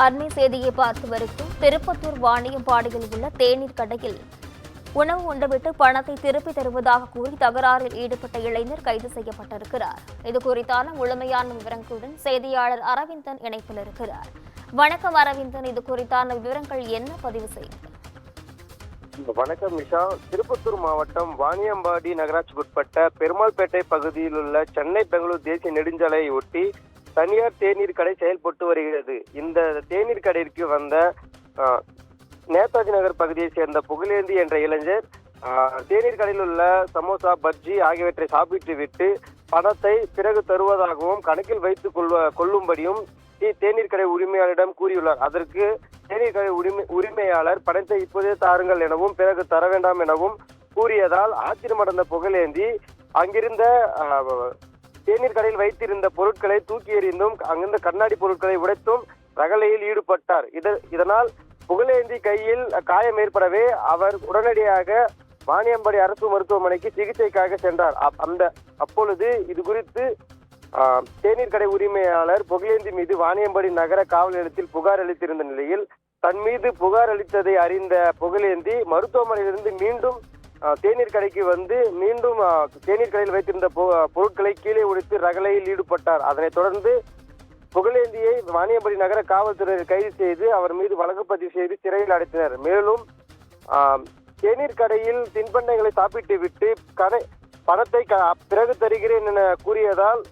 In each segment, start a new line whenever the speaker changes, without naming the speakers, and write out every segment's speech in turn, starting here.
அண்மை செய்தியை பார்த்து வருகிறோம். திருப்பத்தூர் வாணியம்பாடியில் உள்ள தேநீர் கடையில் உணவு உண்டுவிட்டு பணத்தை திருப்பி தருவதாக கூறி தகராறில் ஈடுபட்ட இளைஞர் கைது செய்யப்பட்டிருக்கிறார். இது குறித்தான முழுமையான விவரங்களுடன் செய்தியாளர் அரவிந்தன் இணைப்பில் இருக்கிறார். வணக்கம் அரவிந்தன், இது குறித்தான விவரங்கள் என்ன? பதிவு செய்யுங்கள்.
வணக்கம் நிஷா. திருப்பத்தூர் மாவட்டம் வாணியம்பாடி நகராட்சிக்குட்பட்ட பெருமாள்பேட்டை பகுதியில் உள்ள சென்னை பெங்களூர் தேசிய நெடுஞ்சாலையை ஒட்டி தனியார் தேநீர் கடை செயல்பட்டு வருகிறது. இந்த தேநீர் கடைக்கு வந்த நேதாஜி நகர் பகுதியை சேர்ந்த புகழேந்தி என்ற இளைஞர் தேநீர் கடையில் உள்ள சமோசா, பஜ்ஜி ஆகியவற்றை சாப்பிட்டு விட்டு பணத்தை பிறகு தருவதாகவும் கணக்கில் வைத்துக் கொள்ளும்படியும் தேநீர் கடை உரிமையாளரிடம் கூறியுள்ளார். அதற்கு தேநீர் கடை உரிமையாளர் பணத்தை இப்போதே தாருங்கள் எனவும் பிறகு தர வேண்டாம் எனவும் கூறியதால் ஆத்திரமடைந்த புகழேந்தி அங்கிருந்த தேநீர் கடையில் வைத்திருந்த பொருட்களை தூக்கி எறிந்தும் அங்கிருந்த கண்ணாடி பொருட்களை உடைத்தும் ரகளையில் ஈடுபட்டார். இதனால் புகழேந்தி கையில் காயம் ஏற்படவே அவர் உடனடியாக வாணியம்பாடி அரசு மருத்துவமனைக்கு சிகிச்சைக்காக சென்றார். அப்பொழுது இது குறித்து தேநீர் கடை உரிமையாளர் புகழேந்தி மீது வாணியம்பாடி நகர காவல் நிலையத்தில் புகார் அளித்திருந்த நிலையில் தன் மீது புகார் அளித்ததை அறிந்த புகழேந்தி மருத்துவமனையிலிருந்து மீண்டும் தேநீர் கடைக்கு வந்து மீண்டும் தேநீர் கடையில் வைத்திருந்த பொருட்களை கீழே உடைத்து ரகளையில் ஈடுபட்டார். அதனைத் தொடர்ந்து புகழேந்தியை வாணியம்பாடி நகர காவல்துறையினர் கைது செய்து அவர் மீது வழக்கு பதிவு செய்து சிறையில் அடைத்தனர். மேலும் தேநீர் கடையில் தின்பண்டங்களை சாப்பிட்டு விட்டு பணத்தை பிறகு தருகிறேன் என கூறியதால்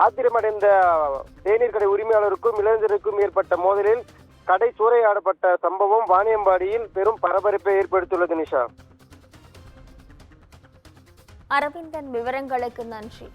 ஆத்திரமடைந்த தேநீர் கடை உரிமையாளருக்கும் இளைஞருக்கும் ஏற்பட்ட மோதலில் கடை சூறையாடப்பட்ட சம்பவம் வாணியம்பாடியில் பெரும் பரபரப்பை ஏற்படுத்தியுள்ளது. நிஷா.
அரவிந்தன், விவரங்களுக்கு நன்றி.